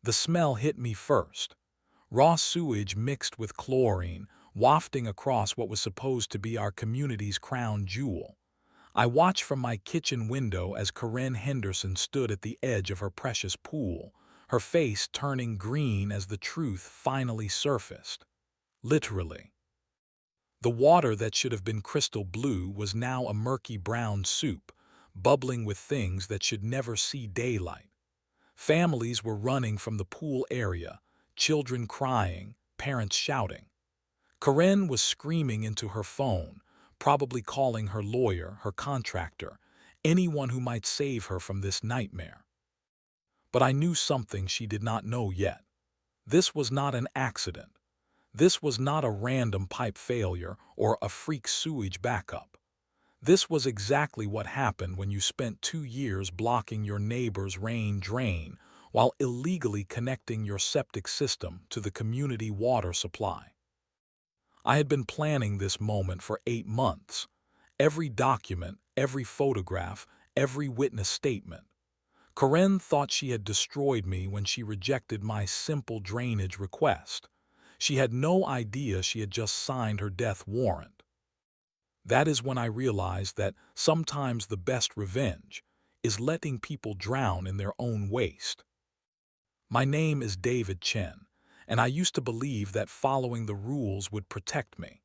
The smell hit me first. Raw sewage mixed with chlorine, wafting across what was supposed to be our community's crown jewel. I watched from my kitchen window as Corinne Henderson stood at the edge of her precious pool, her face turning green as the truth finally surfaced. Literally. The water that should have been crystal blue was now a murky brown soup, bubbling with things that should never see daylight. Families were running from the pool area, children crying, parents shouting. Corinne was screaming into her phone, probably calling her lawyer, her contractor, anyone who might save her from this nightmare. But I knew something she did not know yet. This was not an accident. This was not a random pipe failure or a freak sewage backup. This was exactly what happened when you spent 2 years blocking your neighbor's rain drain while illegally connecting your septic system to the community water supply. I had been planning this moment for 8 months. Every document, every photograph, every witness statement. Corinne thought she had destroyed me when she rejected my simple drainage request. She had no idea she had just signed her death warrant. That is when I realized that sometimes the best revenge is letting people drown in their own waste. My name is David Chen, and I used to believe that following the rules would protect me.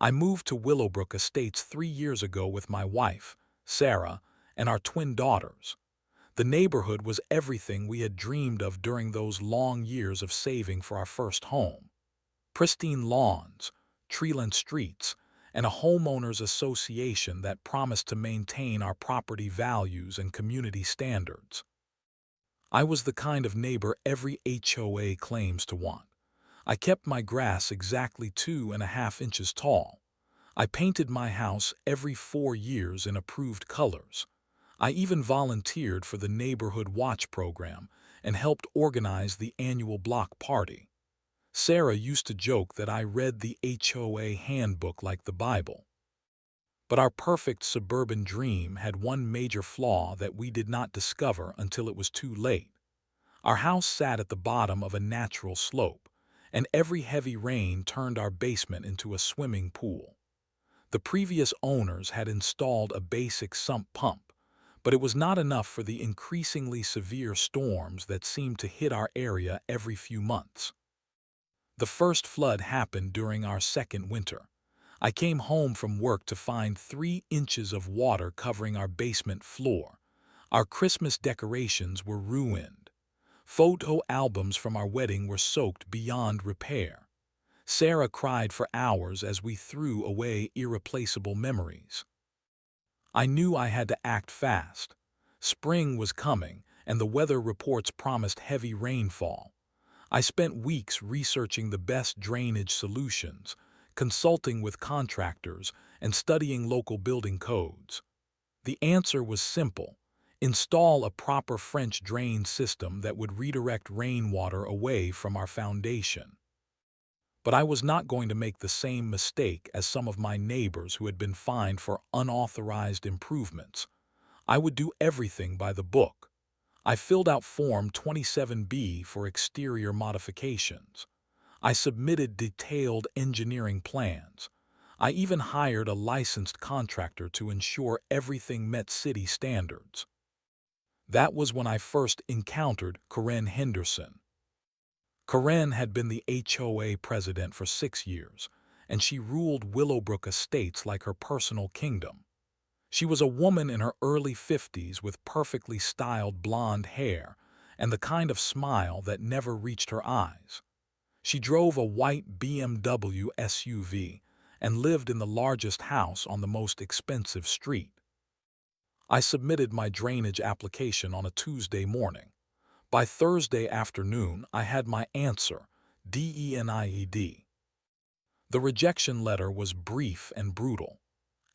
I moved to Willowbrook Estates 3 years ago with my wife, Sarah, and our twin daughters. The neighborhood was everything we had dreamed of during those long years of saving for our first home. Pristine lawns, tree-lined streets, and a homeowners association that promised to maintain our property values and community standards. I was the kind of neighbor every HOA claims to want. I kept my grass exactly 2.5 inches tall. I painted my house every 4 years in approved colors. I even volunteered for the Neighborhood Watch program and helped organize the annual block party. Sarah used to joke that I read the HOA handbook like the Bible. But our perfect suburban dream had one major flaw that we did not discover until it was too late. Our house sat at the bottom of a natural slope, and every heavy rain turned our basement into a swimming pool. The previous owners had installed a basic sump pump, but it was not enough for the increasingly severe storms that seemed to hit our area every few months. The first flood happened during our second winter. I came home from work to find 3 inches of water covering our basement floor. Our Christmas decorations were ruined. Photo albums from our wedding were soaked beyond repair. Sarah cried for hours as we threw away irreplaceable memories. I knew I had to act fast. Spring was coming, and the weather reports promised heavy rainfall. I spent weeks researching the best drainage solutions, consulting with contractors, and studying local building codes. The answer was simple: install a proper French drain system that would redirect rainwater away from our foundation. But I was not going to make the same mistake as some of my neighbors who had been fined for unauthorized improvements. I would do everything by the book. I filled out Form 27B for exterior modifications. I submitted detailed engineering plans. I even hired a licensed contractor to ensure everything met city standards. That was when I first encountered Corinne Henderson. Corinne had been the HOA president for 6 years, and she ruled Willowbrook Estates like her personal kingdom. She was a woman in her early 50s with perfectly styled blonde hair and the kind of smile that never reached her eyes. She drove a white BMW SUV and lived in the largest house on the most expensive street. I submitted my drainage application on a Tuesday morning. By Thursday afternoon, I had my answer, DENIED. The rejection letter was brief and brutal.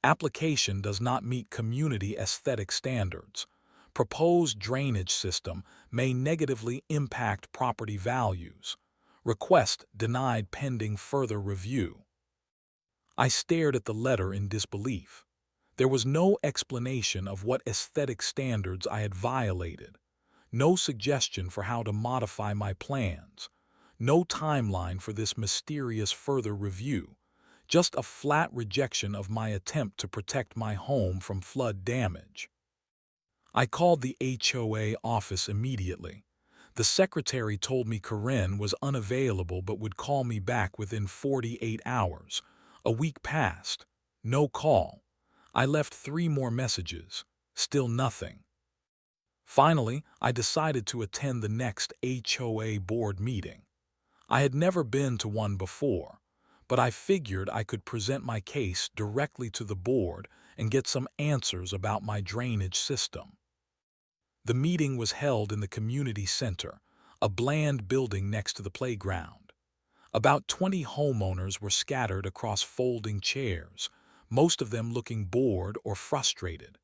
Application does not meet community aesthetic standards. Proposed drainage system may negatively impact property values. Request denied pending further review. I stared at the letter in disbelief. There was no explanation of what aesthetic standards I had violated. No suggestion for how to modify my plans. No timeline for this mysterious further review. Just a flat rejection of my attempt to protect my home from flood damage. I called the HOA office immediately. The secretary told me Corinne was unavailable but would call me back within 48 hours. A week passed. No call. I left 3 more messages. Still nothing. Finally, I decided to attend the next HOA board meeting. I had never been to one before, but I figured I could present my case directly to the board and get some answers about my drainage system. The meeting was held in the community center, a bland building next to the playground. About 20 homeowners were scattered across folding chairs, most of them looking bored or frustrated.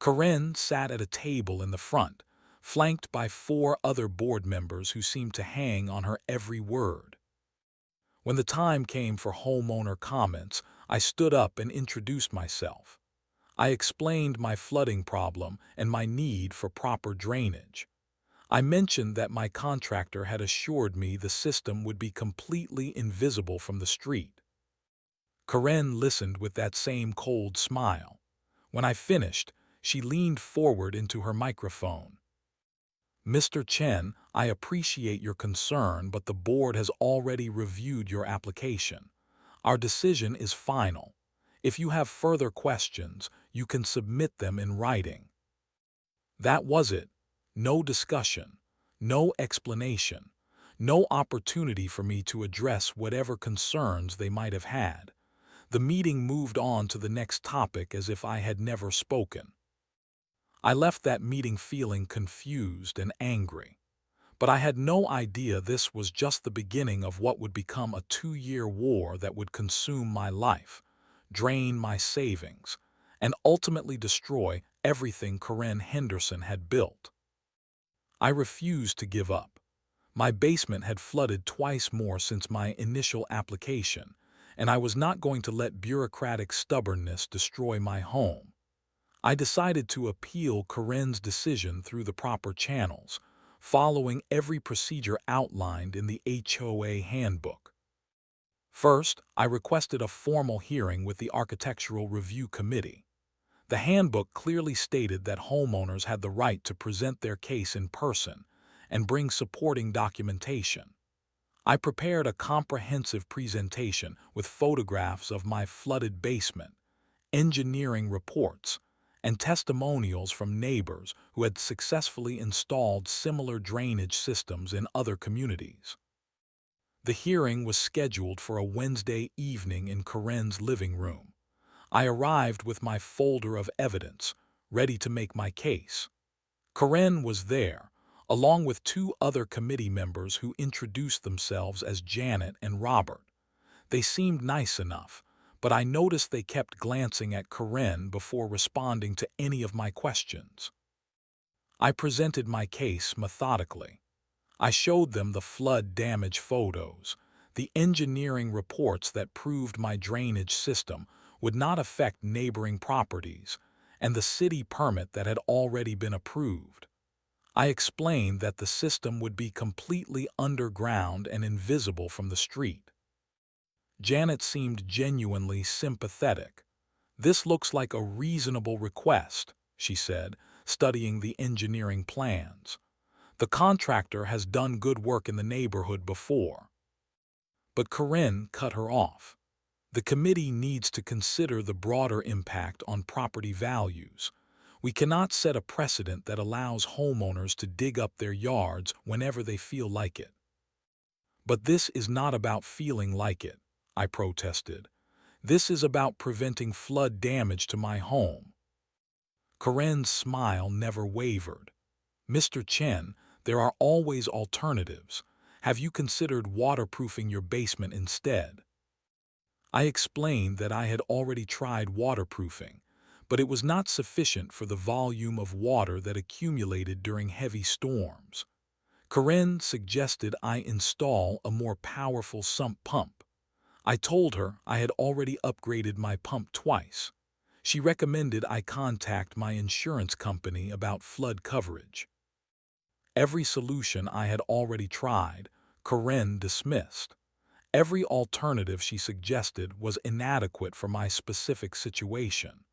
Corinne sat at a table in the front, flanked by 4 other board members who seemed to hang on her every word. When the time came for homeowner comments, I stood up and introduced myself. I explained my flooding problem and my need for proper drainage. I mentioned that my contractor had assured me the system would be completely invisible from the street. Corinne listened with that same cold smile. When I finished, she leaned forward into her microphone. "Mr. Chen, I appreciate your concern, but the board has already reviewed your application. Our decision is final. If you have further questions, you can submit them in writing." That was it. No discussion, no explanation, no opportunity for me to address whatever concerns they might have had. The meeting moved on to the next topic as if I had never spoken. I left that meeting feeling confused and angry. But I had no idea this was just the beginning of what would become a 2-year war that would consume my life, drain my savings, and ultimately destroy everything Corinne Henderson had built. I refused to give up. My basement had flooded twice more since my initial application, and I was not going to let bureaucratic stubbornness destroy my home. I decided to appeal Corinne's decision through the proper channels, following every procedure outlined in the HOA handbook. First, I requested a formal hearing with the Architectural Review Committee. The handbook clearly stated that homeowners had the right to present their case in person and bring supporting documentation. I prepared a comprehensive presentation with photographs of my flooded basement, engineering reports, and testimonials from neighbors who had successfully installed similar drainage systems in other communities. The hearing was scheduled for a Wednesday evening in Corinne's living room. I arrived with my folder of evidence, ready to make my case. Corinne was there, along with 2 other committee members who introduced themselves as Janet and Robert. They seemed nice enough, but I noticed they kept glancing at Corinne before responding to any of my questions. I presented my case methodically. I showed them the flood damage photos, the engineering reports that proved my drainage system would not affect neighboring properties, and the city permit that had already been approved. I explained that the system would be completely underground and invisible from the street. Janet seemed genuinely sympathetic. "This looks like a reasonable request," she said, studying the engineering plans. "The contractor has done good work in the neighborhood before." But Corinne cut her off. "The committee needs to consider the broader impact on property values. We cannot set a precedent that allows homeowners to dig up their yards whenever they feel like it." "But this is not about feeling like it," I protested. "This is about preventing flood damage to my home." Corinne's smile never wavered. "Mr. Chen, there are always alternatives. Have you considered waterproofing your basement instead?" I explained that I had already tried waterproofing, but it was not sufficient for the volume of water that accumulated during heavy storms. Corinne suggested I install a more powerful sump pump. I told her I had already upgraded my pump twice. She recommended I contact my insurance company about flood coverage. Every solution I had already tried, Corinne dismissed. Every alternative she suggested was inadequate for my specific situation.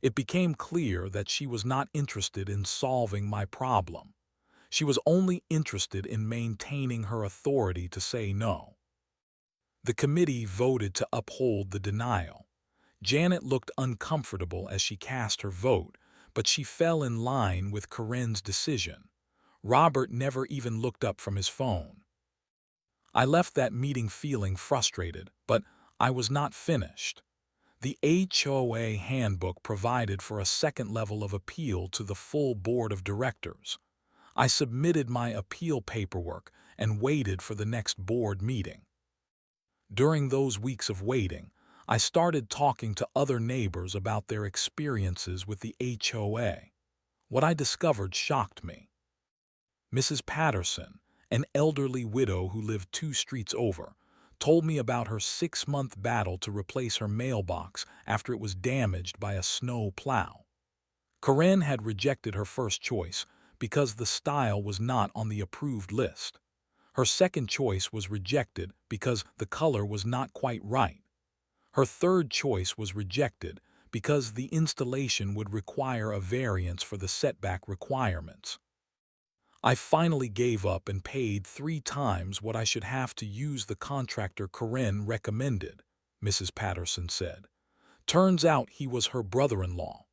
It became clear that she was not interested in solving my problem. She was only interested in maintaining her authority to say no. The committee voted to uphold the denial. Janet looked uncomfortable as she cast her vote, but she fell in line with Corinne's decision. Robert never even looked up from his phone. I left that meeting feeling frustrated, but I was not finished. The HOA handbook provided for a second level of appeal to the full board of directors. I submitted my appeal paperwork and waited for the next board meeting. During those weeks of waiting, I started talking to other neighbors about their experiences with the HOA. What I discovered shocked me. Mrs. Patterson, an elderly widow who lived 2 streets over, told me about her 6-month battle to replace her mailbox after it was damaged by a snow plow. Corinne had rejected her first choice because the style was not on the approved list. Her second choice was rejected because the color was not quite right. Her third choice was rejected because the installation would require a variance for the setback requirements. I finally gave up and paid 3 times what I should have to use the contractor Corinne recommended, Mrs. Patterson said. Turns out he was her brother-in-law.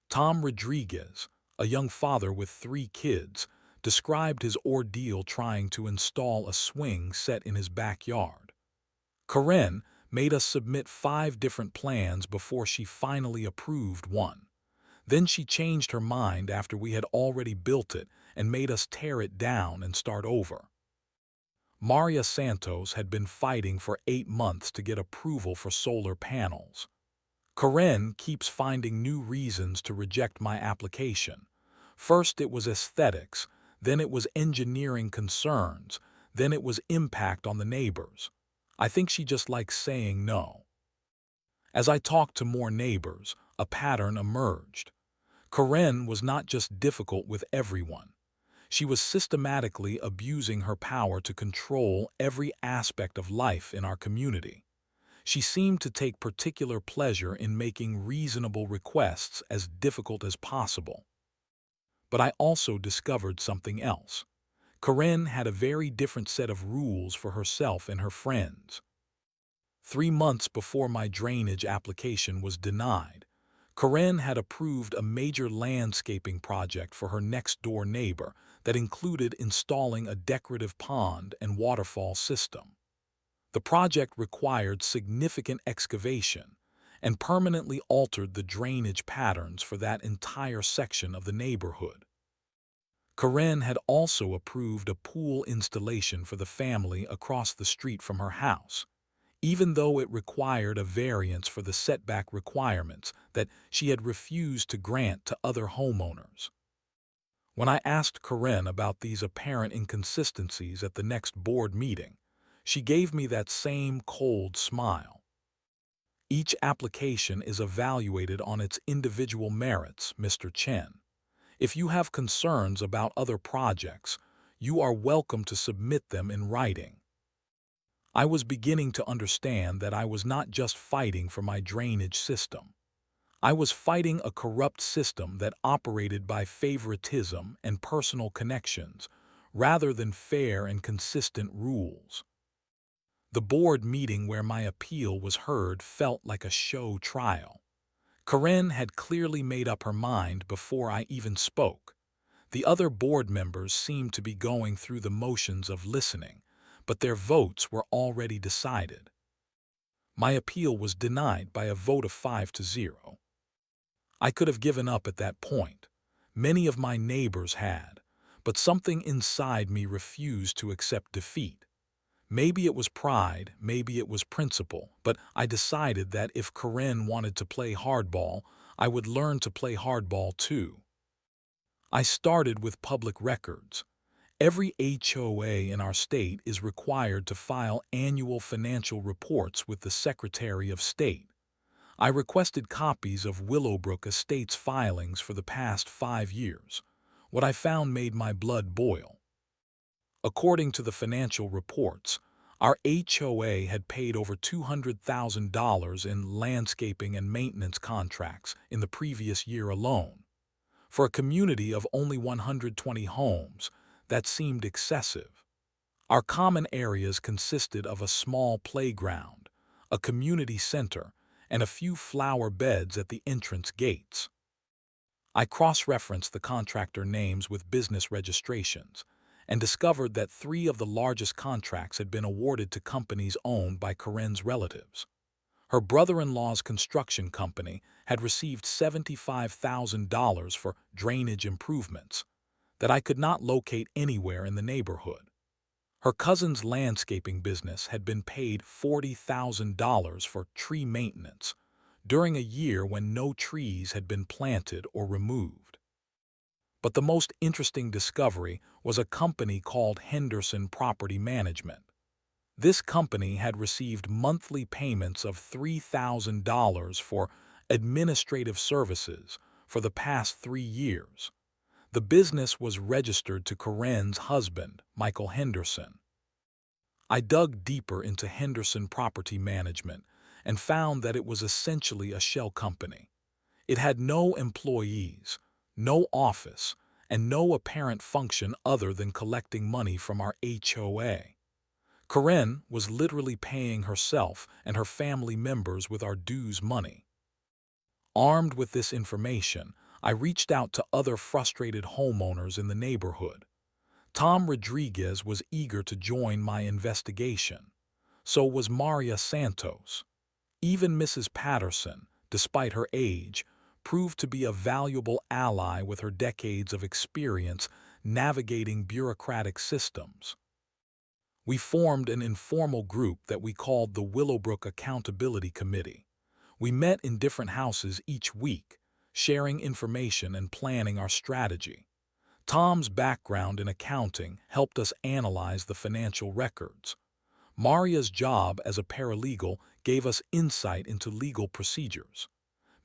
Tom Rodriguez, a young father with 3 kids, described his ordeal trying to install a swing set in his backyard. Corinne made us submit 5 different plans before she finally approved one. Then she changed her mind after we had already built it and made us tear it down and start over. Maria Santos had been fighting for 8 months to get approval for solar panels. Corinne keeps finding new reasons to reject my application. First it was aesthetics, then it was engineering concerns, then it was impact on the neighbors. I think she just likes saying no. As I talked to more neighbors, a pattern emerged. Corinne was not just difficult with everyone. She was systematically abusing her power to control every aspect of life in our community. She seemed to take particular pleasure in making reasonable requests as difficult as possible. But I also discovered something else. Corinne had a very different set of rules for herself and her friends. 3 months before my drainage application was denied, Corinne had approved a major landscaping project for her next-door neighbor that included installing a decorative pond and waterfall system. The project required significant excavation and permanently altered the drainage patterns for that entire section of the neighborhood. Corinne had also approved a pool installation for the family across the street from her house, even though it required a variance for the setback requirements that she had refused to grant to other homeowners. When I asked Corinne about these apparent inconsistencies at the next board meeting, she gave me that same cold smile. Each application is evaluated on its individual merits, Mr. Chen. If you have concerns about other projects, you are welcome to submit them in writing. I was beginning to understand that I was not just fighting for my drainage system. I was fighting a corrupt system that operated by favoritism and personal connections, rather than fair and consistent rules. The board meeting where my appeal was heard felt like a show trial. Corinne had clearly made up her mind before I even spoke. The other board members seemed to be going through the motions of listening, but their votes were already decided. My appeal was denied by a vote of 5-0. I could have given up at that point. Many of my neighbors had, but something inside me refused to accept defeat. Maybe it was pride, maybe it was principle, but I decided that if Corinne wanted to play hardball, I would learn to play hardball too. I started with public records. Every HOA in our state is required to file annual financial reports with the Secretary of State. I requested copies of Willowbrook Estates filings for the past 5 years. What I found made my blood boil. According to the financial reports, our HOA had paid over $200,000 in landscaping and maintenance contracts in the previous year alone. For a community of only 120 homes, that seemed excessive. Our common areas consisted of a small playground, a community center, and a few flower beds at the entrance gates. I cross-referenced the contractor names with business registrations and discovered that 3 of the largest contracts had been awarded to companies owned by Corinne's relatives. Her brother-in-law's construction company had received $75,000 for drainage improvements that I could not locate anywhere in the neighborhood. Her cousin's landscaping business had been paid $40,000 for tree maintenance during a year when no trees had been planted or removed. But the most interesting discovery was a company called Henderson Property Management. This company had received monthly payments of $3,000 for administrative services for the past 3 years. The business was registered to Corinne's husband, Michael Henderson. I dug deeper into Henderson Property Management and found that it was essentially a shell company. It had no employees, no office, and no apparent function other than collecting money from our HOA. Corinne was literally paying herself and her family members with our dues money. Armed with this information, I reached out to other frustrated homeowners in the neighborhood. Tom Rodriguez was eager to join my investigation. So was Maria Santos. Even Mrs. Patterson, despite her age, proved to be a valuable ally with her decades of experience navigating bureaucratic systems. We formed an informal group that we called the Willowbrook Accountability Committee. We met in different houses each week, sharing information and planning our strategy. Tom's background in accounting helped us analyze the financial records. Maria's job as a paralegal gave us insight into legal procedures.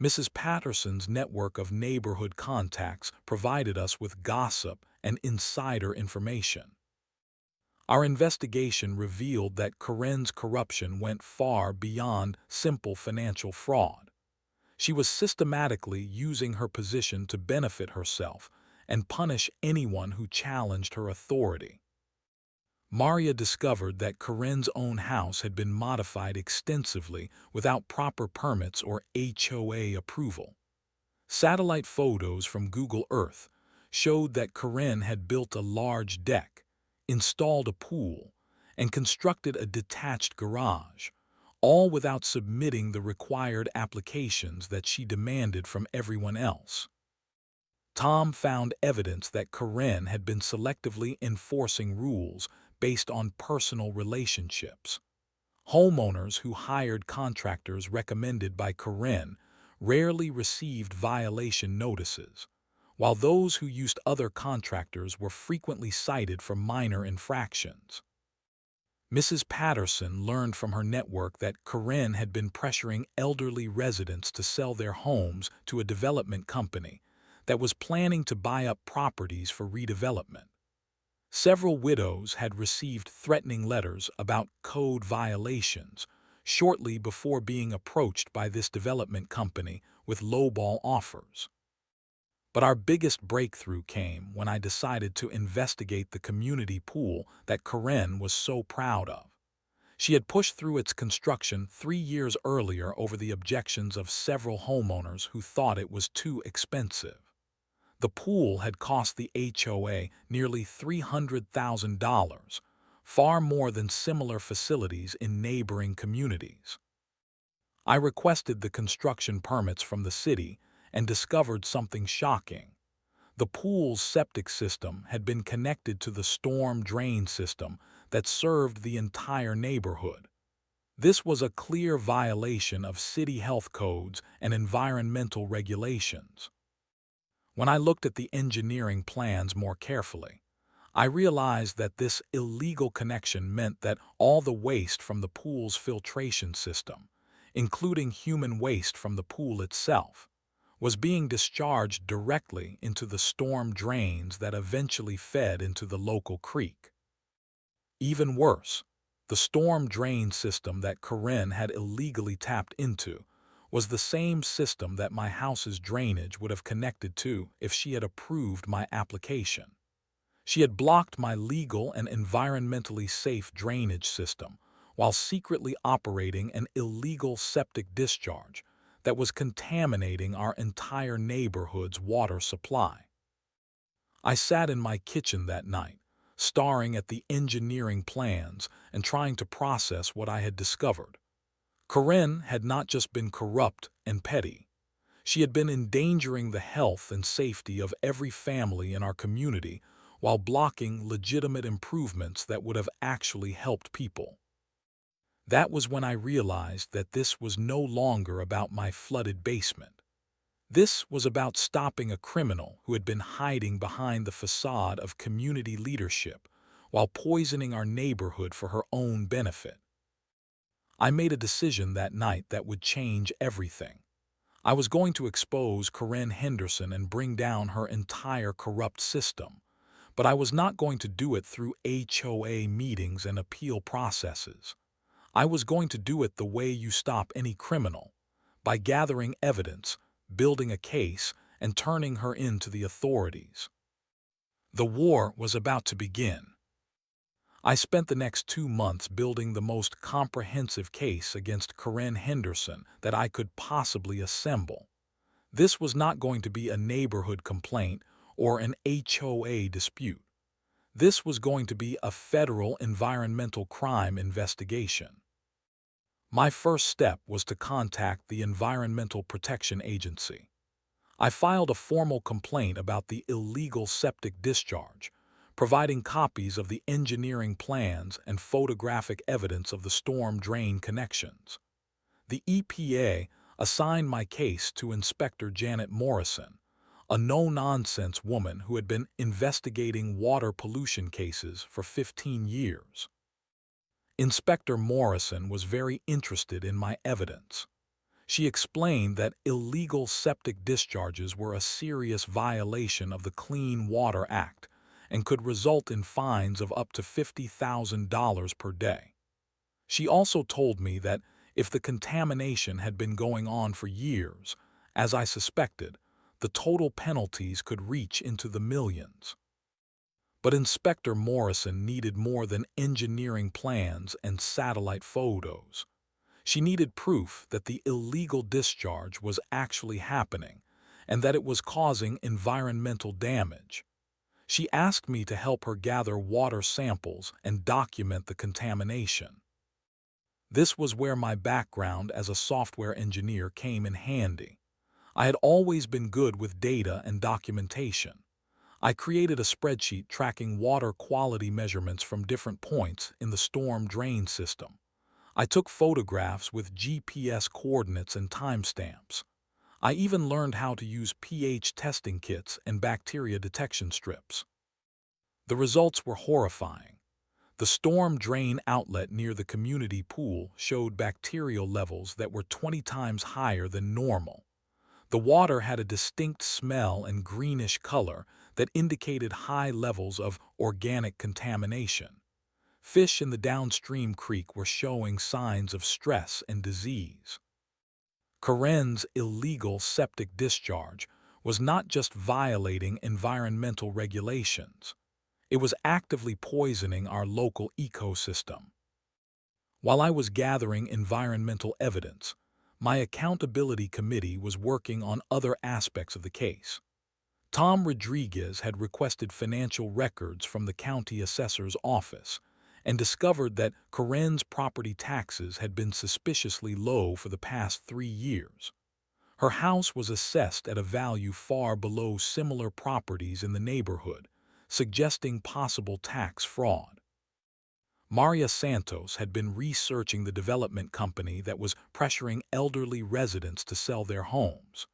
Mrs. Patterson's network of neighborhood contacts provided us with gossip and insider information. Our investigation revealed that Corinne's corruption went far beyond simple financial fraud. She was systematically using her position to benefit herself and punish anyone who challenged her authority. Maria discovered that Corinne's own house had been modified extensively without proper permits or HOA approval. Satellite photos from Google Earth showed that Corinne had built a large deck, installed a pool, and constructed a detached garage, all without submitting the required applications that she demanded from everyone else. Tom found evidence that Corinne had been selectively enforcing rules based on personal relationships. Homeowners who hired contractors recommended by Corinne rarely received violation notices, while those who used other contractors were frequently cited for minor infractions. Mrs. Patterson learned from her network that Corinne had been pressuring elderly residents to sell their homes to a development company that was planning to buy up properties for redevelopment. Several widows had received threatening letters about code violations shortly before being approached by this development company with lowball offers. But our biggest breakthrough came when I decided to investigate the community pool that Corinne was so proud of. She had pushed through its construction 3 years earlier over the objections of several homeowners who thought it was too expensive. The pool had cost the HOA nearly $300,000, far more than similar facilities in neighboring communities. I requested the construction permits from the city and discovered something shocking. The pool's septic system had been connected to the storm drain system that served the entire neighborhood. This was a clear violation of city health codes and environmental regulations. When I looked at the engineering plans more carefully, I realized that this illegal connection meant that all the waste from the pool's filtration system, including human waste from the pool itself, was being discharged directly into the storm drains that eventually fed into the local creek. Even worse, the storm drain system that Corinne had illegally tapped into was the same system that my house's drainage would have connected to if she had approved my application. She had blocked my legal and environmentally safe drainage system while secretly operating an illegal septic discharge that was contaminating our entire neighborhood's water supply. I sat in my kitchen that night, staring at the engineering plans and trying to process what I had discovered. Corinne had not just been corrupt and petty. She had been endangering the health and safety of every family in our community while blocking legitimate improvements that would have actually helped people. That was when I realized that this was no longer about my flooded basement. This was about stopping a criminal who had been hiding behind the facade of community leadership while poisoning our neighborhood for her own benefit. I made a decision that night that would change everything. I was going to expose Corinne Henderson and bring down her entire corrupt system, but I was not going to do it through HOA meetings and appeal processes. I was going to do it the way you stop any criminal, by gathering evidence, building a case, and turning her in to the authorities. The war was about to begin. I spent the next 2 months building the most comprehensive case against Corinne Henderson that I could possibly assemble. This was not going to be a neighborhood complaint or an HOA dispute. This was going to be a federal environmental crime investigation. My first step was to contact the Environmental Protection Agency. I filed a formal complaint about the illegal septic discharge, providing copies of the engineering plans and photographic evidence of the storm drain connections. The EPA assigned my case to Inspector Janet Morrison, a no-nonsense woman who had been investigating water pollution cases for 15 years. Inspector Morrison was very interested in my evidence. She explained that illegal septic discharges were a serious violation of the Clean Water Act and could result in fines of up to $50,000 per day. She also told me that if the contamination had been going on for years, as I suspected, the total penalties could reach into the millions. But Inspector Morrison needed more than engineering plans and satellite photos. She needed proof that the illegal discharge was actually happening and that it was causing environmental damage. She asked me to help her gather water samples and document the contamination. This was where my background as a software engineer came in handy. I had always been good with data and documentation. I created a spreadsheet tracking water quality measurements from different points in the storm drain system. I took photographs with GPS coordinates and timestamps. I even learned how to use pH testing kits and bacteria detection strips. The results were horrifying. The storm drain outlet near the community pool showed bacterial levels that were 20 times higher than normal. The water had a distinct smell and greenish color that indicated high levels of organic contamination. Fish in the downstream creek were showing signs of stress and disease. Corinne's illegal septic discharge was not just violating environmental regulations. It was actively poisoning our local ecosystem. While I was gathering environmental evidence, my accountability committee was working on other aspects of the case. Tom Rodriguez had requested financial records from the county assessor's office and discovered that Corinne's property taxes had been suspiciously low for the past 3 years. Her house was assessed at a value far below similar properties in the neighborhood, suggesting possible tax fraud. Maria Santos had been researching the development company that was pressuring elderly residents to sell their homes.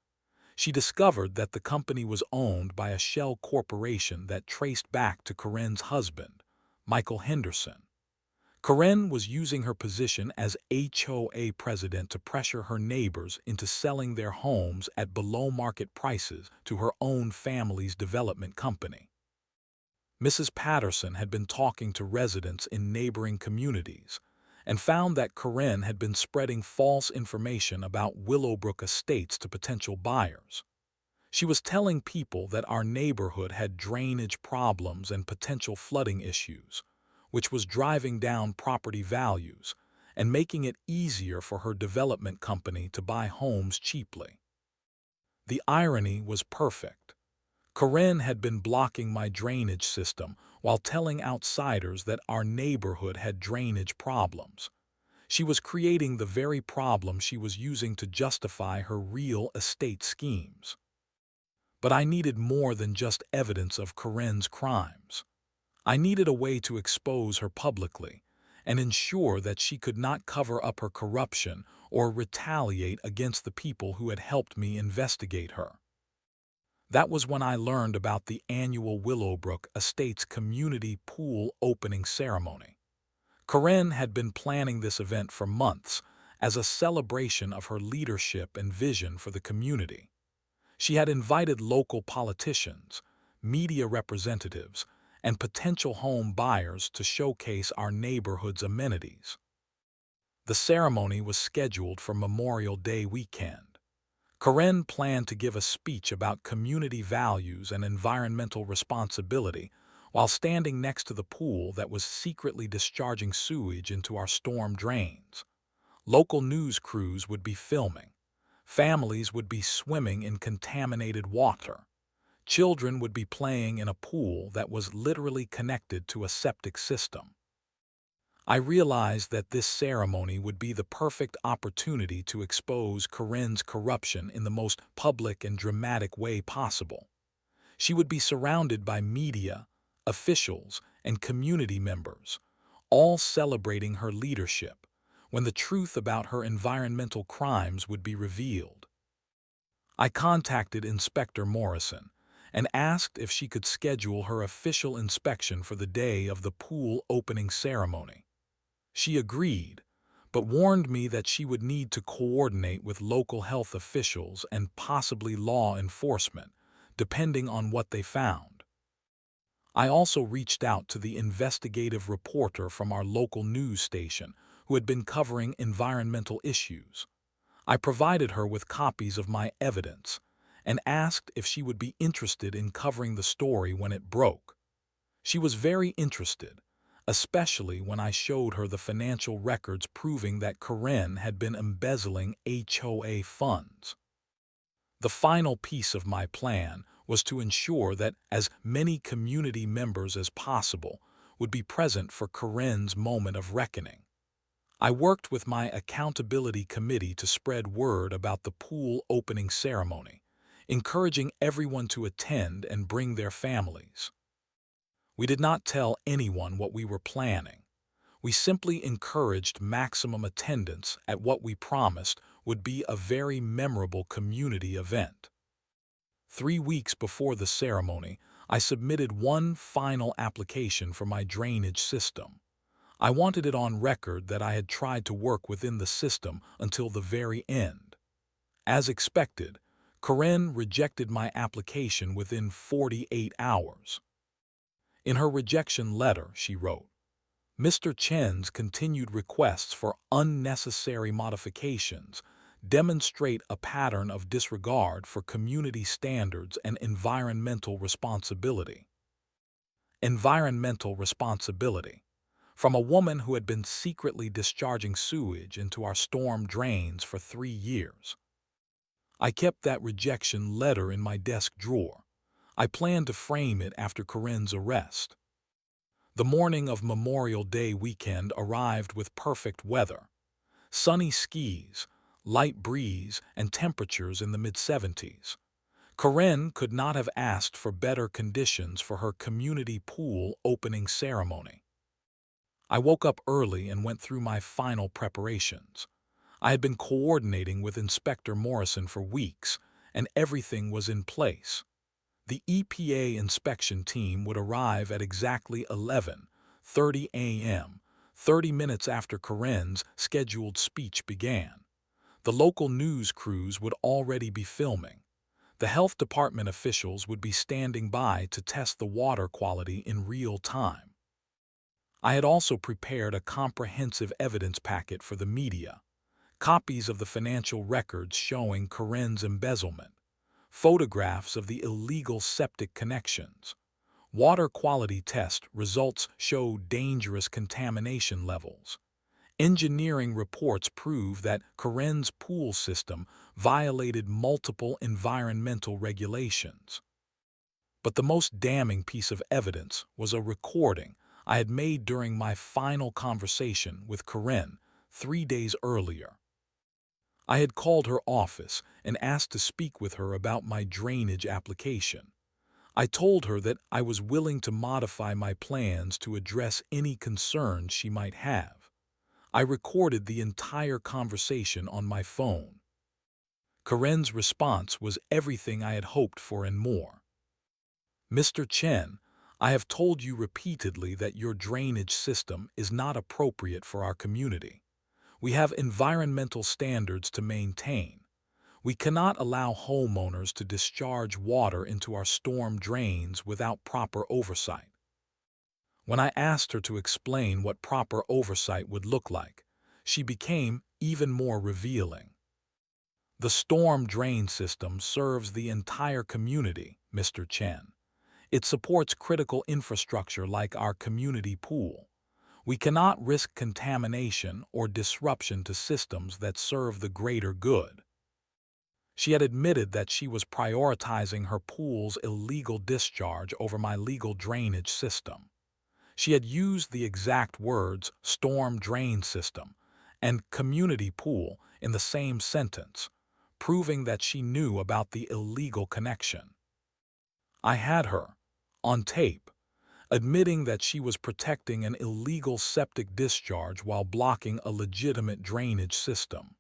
She discovered that the company was owned by a shell corporation that traced back to Corinne's husband, Michael Henderson. Karen was using her position as HOA president to pressure her neighbors into selling their homes at below-market prices to her own family's development company. Mrs. Patterson had been talking to residents in neighboring communities and found that Karen had been spreading false information about Willowbrook Estates to potential buyers. She was telling people that our neighborhood had drainage problems and potential flooding issues, which was driving down property values and making it easier for her development company to buy homes cheaply. The irony was perfect. Karen had been blocking my drainage system while telling outsiders that our neighborhood had drainage problems. She was creating the very problem she was using to justify her real estate schemes. But I needed more than just evidence of Karen's crimes. I needed a way to expose her publicly and ensure that she could not cover up her corruption or retaliate against the people who had helped me investigate her. That was when I learned about the annual Willowbrook Estates community pool opening ceremony. Karen had been planning this event for months as a celebration of her leadership and vision for the community. She had invited local politicians, media representatives, and potential home buyers to showcase our neighborhood's amenities. The ceremony was scheduled for Memorial Day weekend. Karen planned to give a speech about community values and environmental responsibility while standing next to the pool that was secretly discharging sewage into our storm drains. Local news crews would be filming. Families would be swimming in contaminated water. Children would be playing in a pool that was literally connected to a septic system. I realized that this ceremony would be the perfect opportunity to expose Karen's corruption in the most public and dramatic way possible. She would be surrounded by media, officials, and community members, all celebrating her leadership, when the truth about her environmental crimes would be revealed. I contacted Inspector Morrison and asked if she could schedule her official inspection for the day of the pool opening ceremony. She agreed, but warned me that she would need to coordinate with local health officials and possibly law enforcement, depending on what they found. I also reached out to the investigative reporter from our local news station who had been covering environmental issues. I provided her with copies of my evidence and asked if she would be interested in covering the story when it broke. She was very interested, especially when I showed her the financial records proving that Karen had been embezzling HOA funds. The final piece of my plan was to ensure that as many community members as possible would be present for Karen's moment of reckoning. I worked with my accountability committee to spread word about the pool opening ceremony, encouraging everyone to attend and bring their families. We did not tell anyone what we were planning. We simply encouraged maximum attendance at what we promised would be a very memorable community event. 3 weeks before the ceremony, I submitted one final application for my drainage system. I wanted it on record that I had tried to work within the system until the very end. As expected, Karen rejected my application within 48 hours. In her rejection letter, she wrote, "Mr. Chen's continued requests for unnecessary modifications demonstrate a pattern of disregard for community standards and environmental responsibility." Environmental responsibility. From a woman who had been secretly discharging sewage into our storm drains for 3 years. I kept that rejection letter in my desk drawer. I planned to frame it after Karen's arrest. The morning of Memorial Day weekend arrived with perfect weather. Sunny skies, light breeze, and temperatures in the mid-70s. Karen could not have asked for better conditions for her community pool opening ceremony. I woke up early and went through my final preparations. I had been coordinating with Inspector Morrison for weeks, and everything was in place. The EPA inspection team would arrive at exactly 11:30 a.m., 30 minutes after Corinne's scheduled speech began. The local news crews would already be filming. The health department officials would be standing by to test the water quality in real time. I had also prepared a comprehensive evidence packet for the media, copies of the financial records showing Corinne's embezzlement, photographs of the illegal septic connections. Water quality test results show dangerous contamination levels. Engineering reports prove that Corinne's pool system violated multiple environmental regulations. But the most damning piece of evidence was a recording I had made during my final conversation with Corinne 3 days earlier. I had called her office and asked to speak with her about my drainage application. I told her that I was willing to modify my plans to address any concerns she might have. I recorded the entire conversation on my phone. Corinne's response was everything I had hoped for and more. "Mr. Chen, I have told you repeatedly that your drainage system is not appropriate for our community. We have environmental standards to maintain. We cannot allow homeowners to discharge water into our storm drains without proper oversight." When I asked her to explain what proper oversight would look like, she became even more revealing. "The storm drain system serves the entire community, Mr. Chen. It supports critical infrastructure like our community pool. We cannot risk contamination or disruption to systems that serve the greater good." She had admitted that she was prioritizing her pool's illegal discharge over my legal drainage system. She had used the exact words storm drain system and community pool in the same sentence, proving that she knew about the illegal connection. I had her, on tape, admitting that she was protecting an illegal septic discharge while blocking a legitimate drainage system.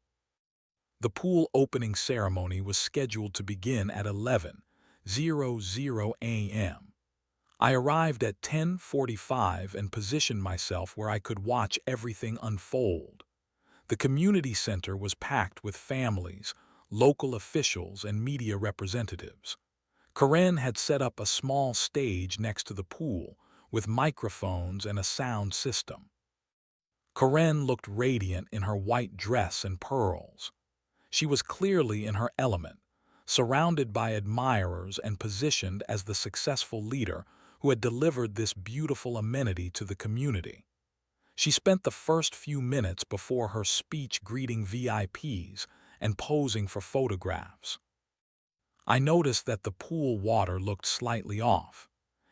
The pool opening ceremony was scheduled to begin at 11:00 a.m. I arrived at 10:45 and positioned myself where I could watch everything unfold. The community center was packed with families, local officials, and media representatives. Corinne had set up a small stage next to the pool with microphones and a sound system. Corinne looked radiant in her white dress and pearls. She was clearly in her element, surrounded by admirers and positioned as the successful leader who had delivered this beautiful amenity to the community. She spent the first few minutes before her speech greeting VIPs and posing for photographs. I noticed that the pool water looked slightly off.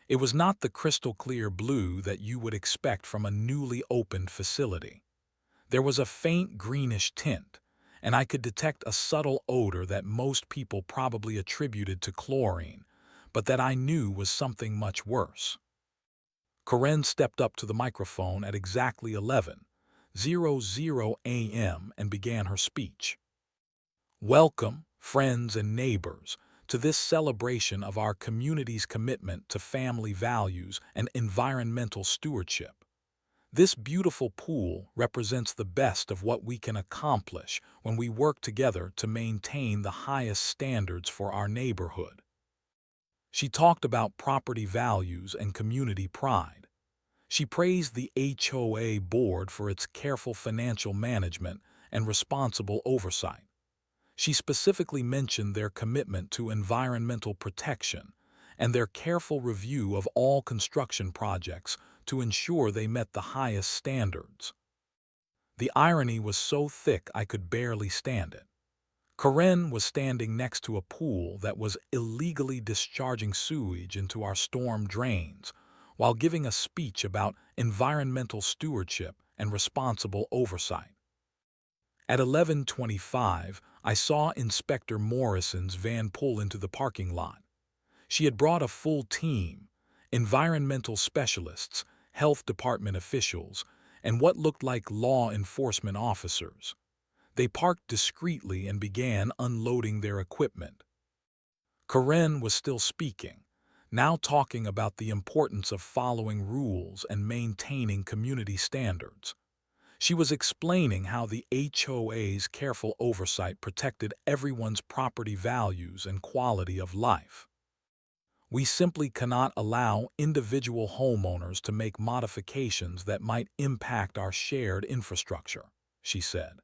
It was not the crystal clear blue that you would expect from a newly opened facility. There was a faint greenish tint, and I could detect a subtle odor that most people probably attributed to chlorine, but that I knew was something much worse. Corinne stepped up to the microphone at exactly 11:00 a.m. and began her speech. "Welcome, friends and neighbors, to this celebration of our community's commitment to family values and environmental stewardship. This beautiful pool represents the best of what we can accomplish when we work together to maintain the highest standards for our neighborhood." She talked about property values and community pride. She praised the HOA board for its careful financial management and responsible oversight. She specifically mentioned their commitment to environmental protection and their careful review of all construction projects to ensure they met the highest standards. The irony was so thick I could barely stand it. Corinne was standing next to a pool that was illegally discharging sewage into our storm drains while giving a speech about environmental stewardship and responsible oversight. At 11:25, I saw Inspector Morrison's van pull into the parking lot. She had brought a full team, environmental specialists, health department officials, and what looked like law enforcement officers. They parked discreetly and began unloading their equipment. Corinne was still speaking, now talking about the importance of following rules and maintaining community standards. She was explaining how the HOA's careful oversight protected everyone's property values and quality of life. We simply cannot allow individual homeowners to make modifications that might impact our shared infrastructure, she said.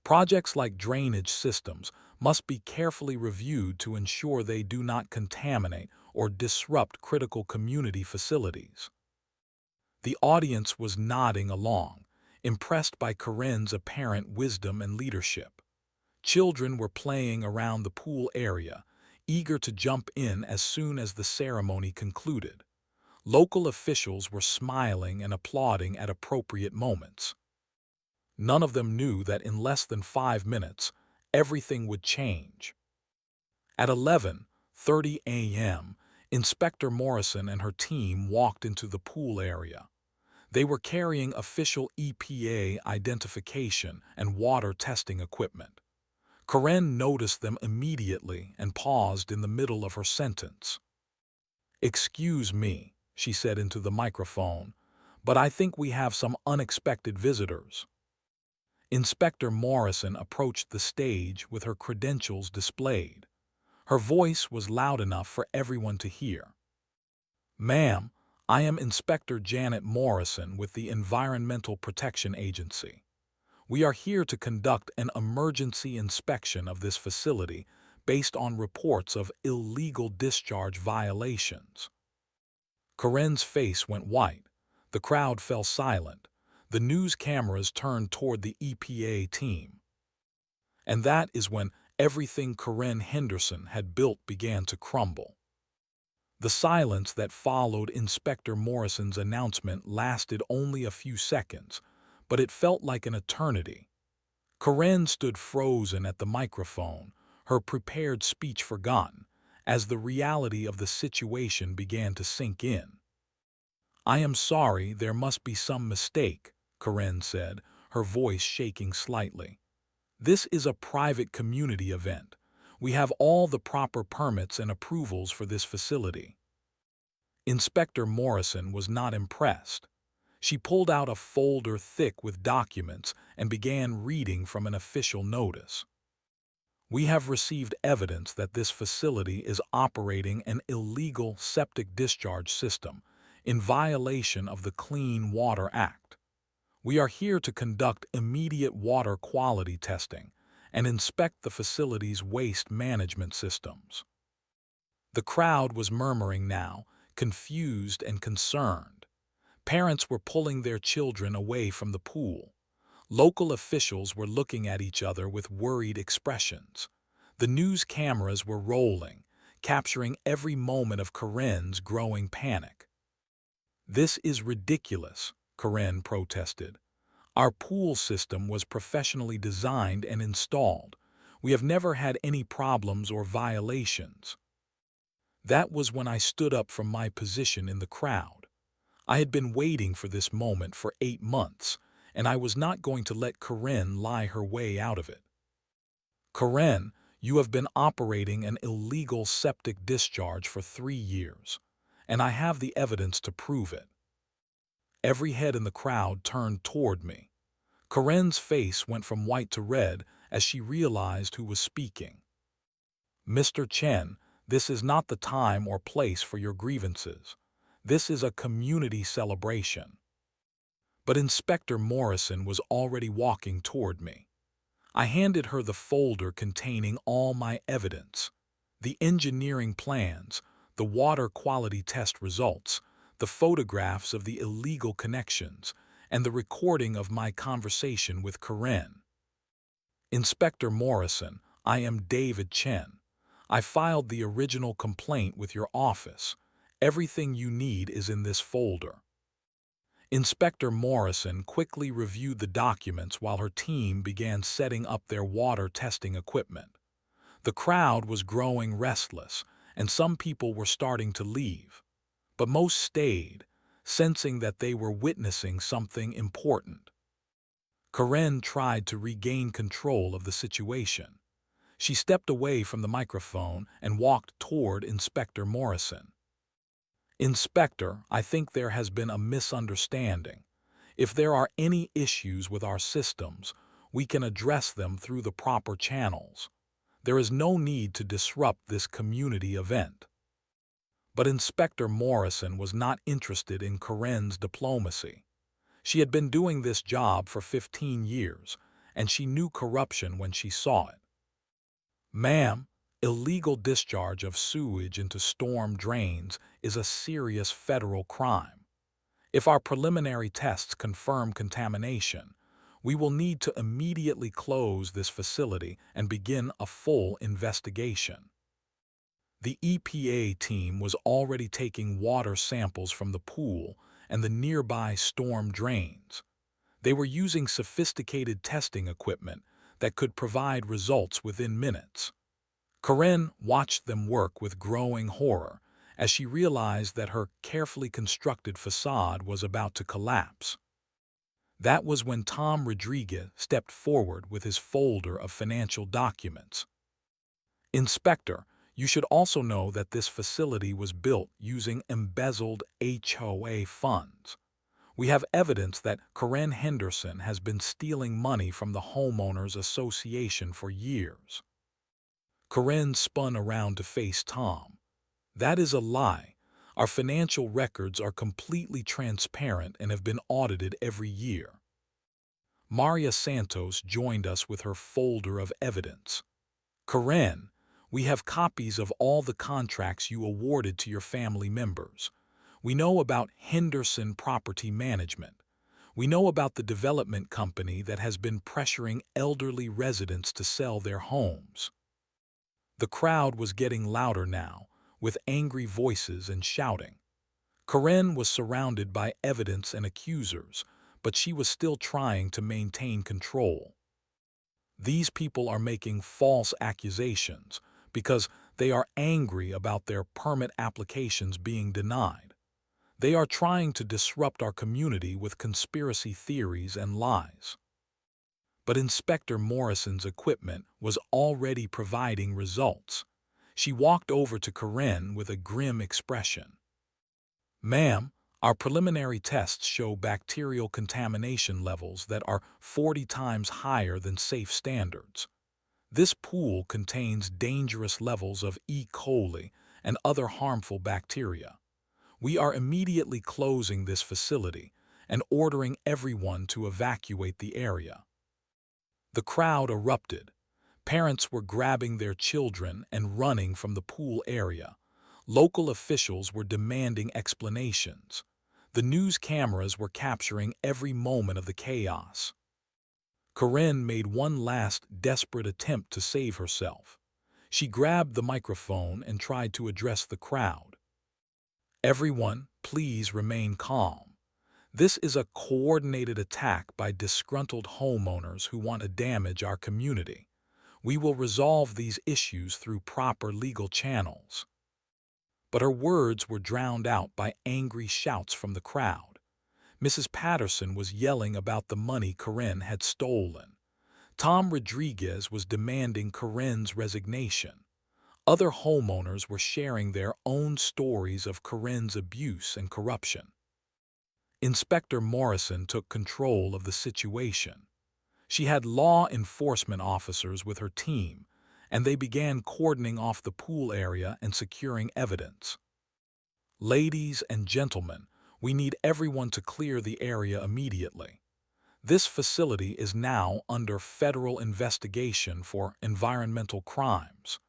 Projects like drainage systems must be carefully reviewed to ensure they do not contaminate or disrupt critical community facilities. The audience was nodding along, impressed by Corinne's apparent wisdom and leadership. Children were playing around the pool area, eager to jump in as soon as the ceremony concluded. Local officials were smiling and applauding at appropriate moments. None of them knew that in less than 5 minutes, everything would change. At 11:30 a.m., Inspector Morrison and her team walked into the pool area. They were carrying official EPA identification and water testing equipment. Corinne noticed them immediately and paused in the middle of her sentence. "Excuse me," she said into the microphone, "but I think we have some unexpected visitors." Inspector Morrison approached the stage with her credentials displayed. Her voice was loud enough for everyone to hear. "Ma'am, I am Inspector Janet Morrison with the Environmental Protection Agency. We are here to conduct an emergency inspection of this facility based on reports of illegal discharge violations." Corinne's face went white. The crowd fell silent. The news cameras turned toward the EPA team. And that is when everything Corinne Henderson had built began to crumble. The silence that followed Inspector Morrison's announcement lasted only a few seconds, but it felt like an eternity. Corinne stood frozen at the microphone, her prepared speech forgotten, as the reality of the situation began to sink in. "I am sorry, there must be some mistake," Corinne said, her voice shaking slightly. "This is a private community event. We have all the proper permits and approvals for this facility." Inspector Morrison was not impressed. She pulled out a folder thick with documents and began reading from an official notice. "We have received evidence that this facility is operating an illegal septic discharge system in violation of the Clean Water Act. We are here to conduct immediate water quality testing and inspect the facility's waste management systems." The crowd was murmuring now, confused and concerned. Parents were pulling their children away from the pool. Local officials were looking at each other with worried expressions. The news cameras were rolling, capturing every moment of Corinne's growing panic. "This is ridiculous," Corinne protested. "Our pool system was professionally designed and installed. We have never had any problems or violations." That was when I stood up from my position in the crowd. I had been waiting for this moment for 8 months, and I was not going to let Corinne lie her way out of it. "Corinne, you have been operating an illegal septic discharge for 3 years, and I have the evidence to prove it." Every head in the crowd turned toward me. Corinne's face went from white to red as she realized who was speaking. "Mr. Chen, this is not the time or place for your grievances. This is a community celebration." But Inspector Morrison was already walking toward me. I handed her the folder containing all my evidence: the engineering plans, the water quality test results, the photographs of the illegal connections, and the recording of my conversation with Corinne. "Inspector Morrison, I am David Chen. I filed the original complaint with your office. Everything you need is in this folder." Inspector Morrison quickly reviewed the documents while her team began setting up their water testing equipment. The crowd was growing restless, and some people were starting to leave. But most stayed, sensing that they were witnessing something important. Corinne tried to regain control of the situation. She stepped away from the microphone and walked toward Inspector Morrison. Inspector, I think there has been a misunderstanding. If there are any issues with our systems, we can address them through the proper channels. There is no need to disrupt this community event. But Inspector Morrison was not interested in Corinne's diplomacy. She had been doing this job for 15 years, and she knew corruption when she saw it. Ma'am, illegal discharge of sewage into storm drains is a serious federal crime. If our preliminary tests confirm contamination, we will need to immediately close this facility and begin a full investigation. The EPA team was already taking water samples from the pool and the nearby storm drains. They were using sophisticated testing equipment that could provide results within minutes. Corinne watched them work with growing horror as she realized that her carefully constructed facade was about to collapse. That was when Tom Rodriguez stepped forward with his folder of financial documents. Inspector, you should also know that this facility was built using embezzled HOA funds. We have evidence that Corinne Henderson has been stealing money from the Homeowners Association for years. Corinne spun around to face Tom. That is a lie. Our financial records are completely transparent and have been audited every year. Maria Santos joined us with her folder of evidence. Corinne, we have copies of all the contracts you awarded to your family members. We know about Henderson Property Management. We know about the development company that has been pressuring elderly residents to sell their homes. The crowd was getting louder now, with angry voices and shouting. Corinne was surrounded by evidence and accusers, but she was still trying to maintain control. These people are making false accusations because they are angry about their permit applications being denied. They are trying to disrupt our community with conspiracy theories and lies. But Inspector Morrison's equipment was already providing results. She walked over to Corinne with a grim expression. Ma'am, our preliminary tests show bacterial contamination levels that are 40 times higher than safe standards. This pool contains dangerous levels of E. coli and other harmful bacteria. We are immediately closing this facility and ordering everyone to evacuate the area. The crowd erupted. Parents were grabbing their children and running from the pool area. Local officials were demanding explanations. The news cameras were capturing every moment of the chaos. Corinne made one last desperate attempt to save herself. She grabbed the microphone and tried to address the crowd. Everyone, please remain calm. This is a coordinated attack by disgruntled homeowners who want to damage our community. We will resolve these issues through proper legal channels. But her words were drowned out by angry shouts from the crowd. Mrs. Patterson was yelling about the money Corinne had stolen. Tom Rodriguez was demanding Corinne's resignation. Other homeowners were sharing their own stories of Corinne's abuse and corruption. Inspector Morrison took control of the situation. She had law enforcement officers with her team, and they began cordoning off the pool area and securing evidence. Ladies and gentlemen, we need everyone to clear the area immediately. This facility is now under federal investigation for environmental crimes.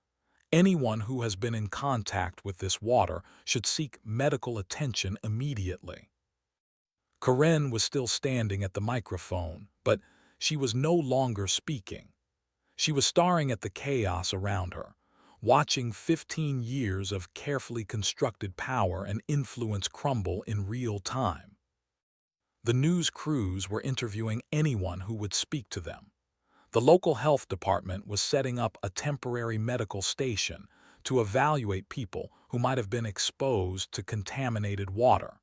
Anyone who has been in contact with this water should seek medical attention immediately. Corinne was still standing at the microphone, but she was no longer speaking. She was staring at the chaos around her, watching 15 years of carefully constructed power and influence crumble in real time. The news crews were interviewing anyone who would speak to them. The local health department was setting up a temporary medical station to evaluate people who might have been exposed to contaminated water.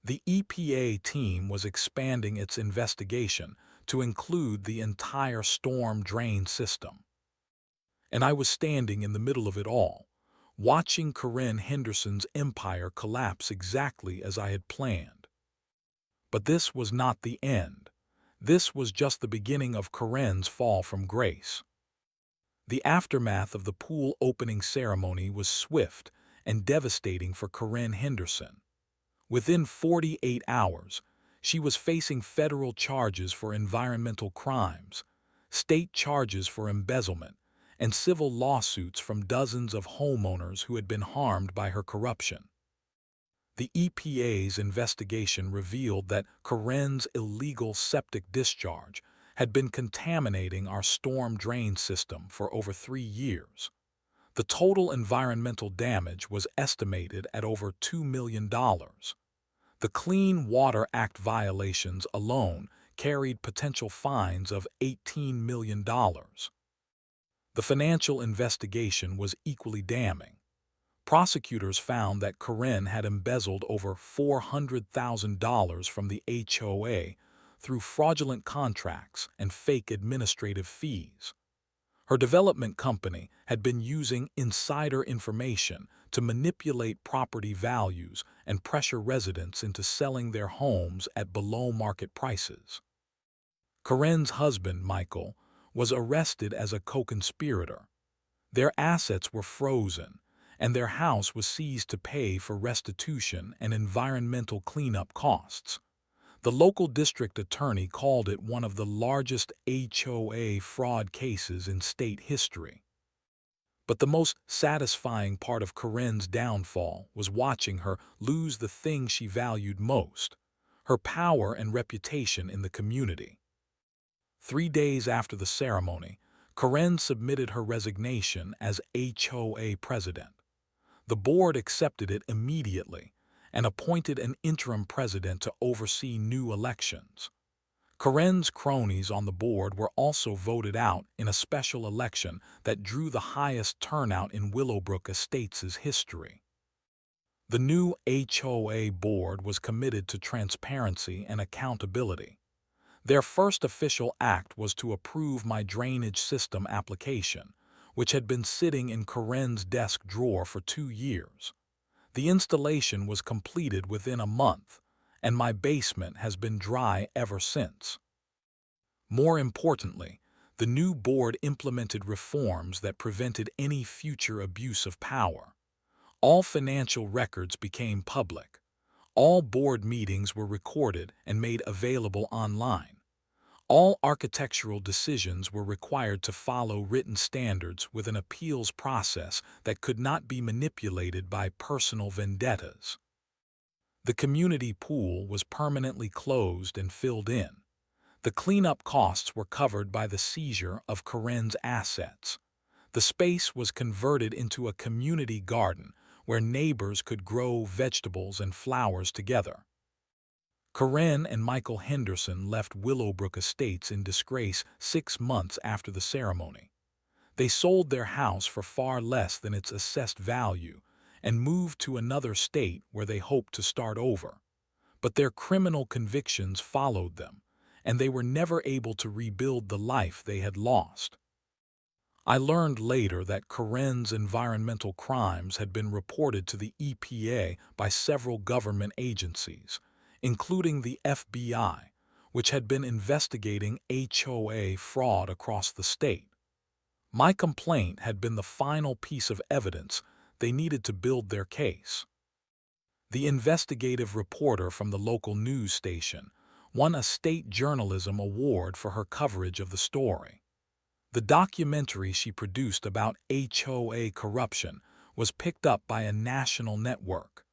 The EPA team was expanding its investigation to include the entire storm drain system. And I was standing in the middle of it all, watching Corinne Henderson's empire collapse exactly as I had planned. But this was not the end. This was just the beginning of Corinne's fall from grace. The aftermath of the pool opening ceremony was swift and devastating for Corinne Henderson. Within 48 hours, she was facing federal charges for environmental crimes, state charges for embezzlement, and civil lawsuits from dozens of homeowners who had been harmed by her corruption. The EPA's investigation revealed that Corinne's illegal septic discharge had been contaminating our storm drain system for over 3 years. The total environmental damage was estimated at over $2 million. The Clean Water Act violations alone carried potential fines of $18 million. The financial investigation was equally damning. Prosecutors found that Corinne had embezzled over $400,000 from the HOA through fraudulent contracts and fake administrative fees. Her development company had been using insider information to manipulate property values and pressure residents into selling their homes at below-market prices. Corinne's husband, Michael, was arrested as a co-conspirator. Their assets were frozen, and their house was seized to pay for restitution and environmental cleanup costs. The local district attorney called it one of the largest HOA fraud cases in state history. But the most satisfying part of Corinne's downfall was watching her lose the thing she valued most, her power and reputation in the community. 3 days after the ceremony, Corinne submitted her resignation as HOA president. The board accepted it immediately and appointed an interim president to oversee new elections. Corinne's cronies on the board were also voted out in a special election that drew the highest turnout in Willowbrook Estates' history. The new HOA board was committed to transparency and accountability. Their first official act was to approve my drainage system application, which had been sitting in Corinne's desk drawer for 2 years. The installation was completed within a month, and my basement has been dry ever since. More importantly, the new board implemented reforms that prevented any future abuse of power. All financial records became public. All board meetings were recorded and made available online. All architectural decisions were required to follow written standards with an appeals process that could not be manipulated by personal vendettas. The community pool was permanently closed and filled in. The cleanup costs were covered by the seizure of Corinne's assets. The space was converted into a community garden where neighbors could grow vegetables and flowers together. Corinne and Michael Henderson left Willowbrook Estates in disgrace 6 months after the ceremony. They sold their house for far less than its assessed value and moved to another state where they hoped to start over. But their criminal convictions followed them, and they were never able to rebuild the life they had lost. I learned later that Corinne's environmental crimes had been reported to the EPA by several government agencies, including the FBI, which had been investigating HOA fraud across the state. My complaint had been the final piece of evidence they needed to build their case. The investigative reporter from the local news station won a state journalism award for her coverage of the story. The documentary she produced about HOA corruption was picked up by a national network.